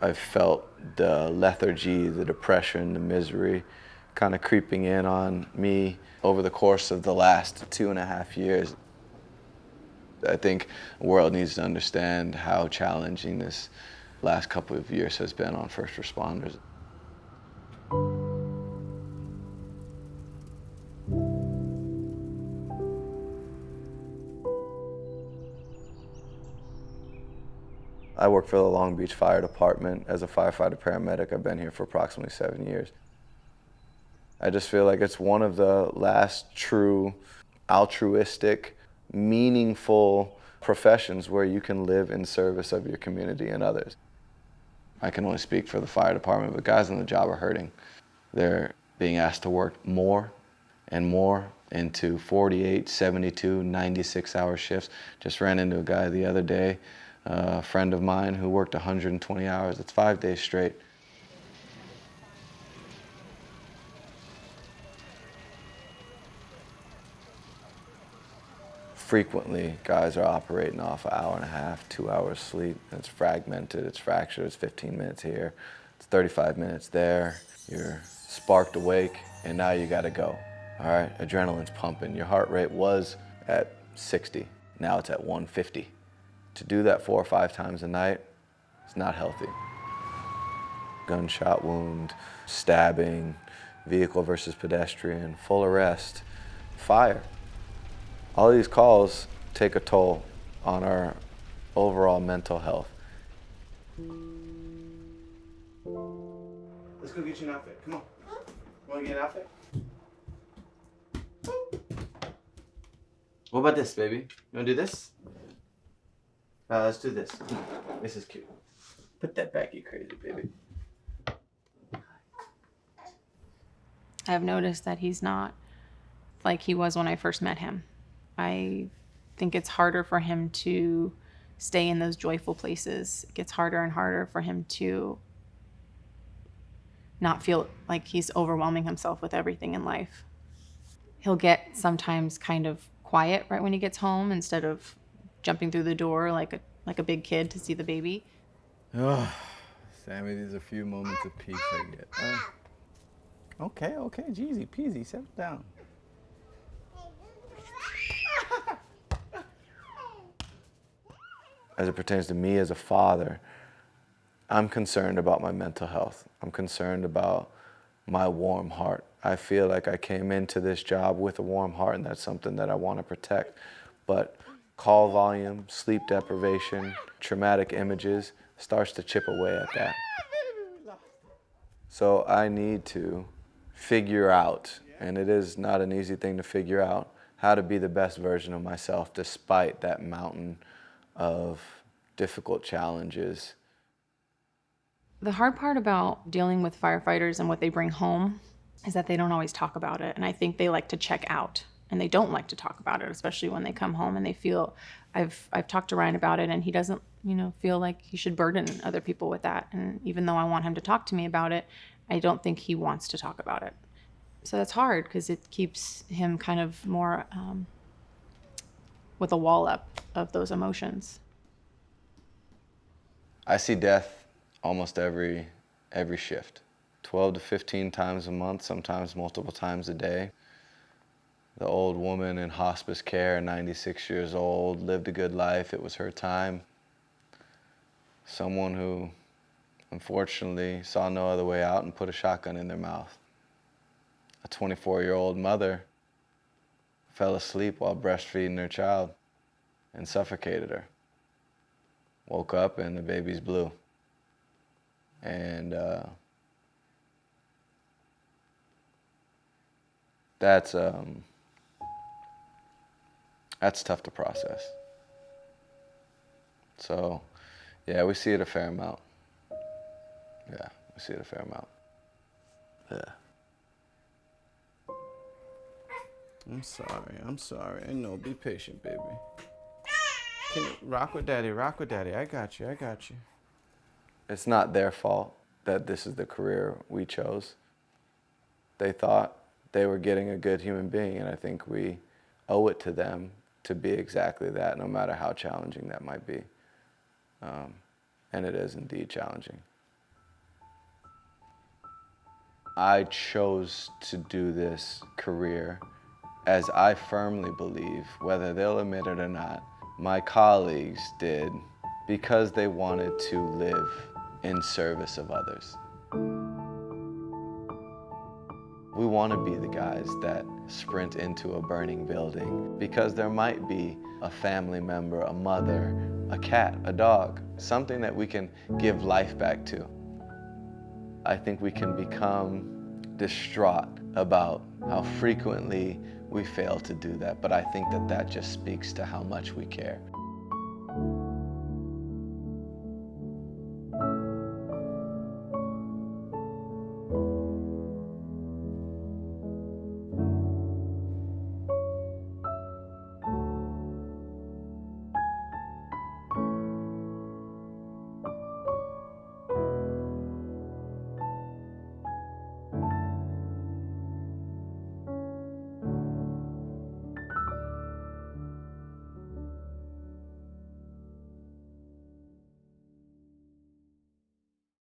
I felt the lethargy, the depression, the misery kind of creeping in on me over the course of the last 2.5 years. I think the world needs to understand how challenging this last couple of years has been on first responders. I work for the Long Beach Fire Department as a firefighter paramedic. I've been here for approximately 7 years. I just feel like it's one of the last true altruistic, meaningful professions where you can live in service of your community and others. I can only speak for the fire department, but guys on the job are hurting. They're being asked to work more and more into 48, 72, 96-hour shifts. Just ran into a guy the other day, a friend of mine who worked 120 hours. It's 5 days straight. Frequently, guys are operating off an hour and a half, 2 hours sleep. It's fragmented, it's fractured, it's 15 minutes here, it's 35 minutes there. You're sparked awake, and now you gotta go. All right, adrenaline's pumping. Your heart rate was at 60, now it's at 150. To do that 4 or 5 times a night, it's not healthy. Gunshot wound, stabbing, vehicle versus pedestrian, full arrest, fire. All these calls take a toll on our overall mental health. Let's go get you an outfit. Come on. You want to get an outfit? What about this, baby? You want to do this? Let's do this. This is cute. Put that back, you crazy baby. I've noticed that he's not like he was when I first met him. I think it's harder for him to stay in those joyful places. It gets harder and harder for him to not feel like he's overwhelming himself with everything in life. He'll get sometimes kind of quiet right when he gets home instead of jumping through the door like a big kid to see the baby. Oh, Sammy, these are a few moments of peace I get. Okay, Jeezy peasy, settle down. As it pertains to me as a father, I'm concerned about my mental health. I'm concerned about my warm heart. I feel like I came into this job with a warm heart, and that's something that I want to protect. But call volume, sleep deprivation, traumatic images starts to chip away at that. So I need to figure out, and it is not an easy thing to figure out, how to be the best version of myself despite that mountain of difficult challenges. The hard part about dealing with firefighters and what they bring home is that they don't always talk about it. And I think they like to check out and they don't like to talk about it, especially when they come home and they feel I've talked to Ryan about it and he doesn't, feel like he should burden other people with that. And even though I want him to talk to me about it, I don't think he wants to talk about it. So that's hard because it keeps him kind of more with a wall up of those emotions. I see death almost every shift. 12 to 15 times a month, sometimes multiple times a day. The old woman in hospice care, 96 years old, lived a good life. It was her time. Someone who unfortunately saw no other way out and put a shotgun in their mouth. A 24-year-old mother fell asleep while breastfeeding her child and suffocated her. Woke up and the baby's blue. And that's tough to process. So, yeah, we see it a fair amount. Yeah, we see it a fair amount. Yeah. I'm sorry. I know, be patient, baby. Can you rock with daddy, I got you. It's not their fault that this is the career we chose. They thought they were getting a good human being, and I think we owe it to them to be exactly that, no matter how challenging that might be. And it is indeed challenging. I chose to do this career as I firmly believe, whether they'll admit it or not, my colleagues did because they wanted to live in service of others. We want to be the guys that sprint into a burning building because there might be a family member, a mother, a cat, a dog, something that we can give life back to. I think we can become distraught about how frequently we fail to do that, but I think that that just speaks to how much we care.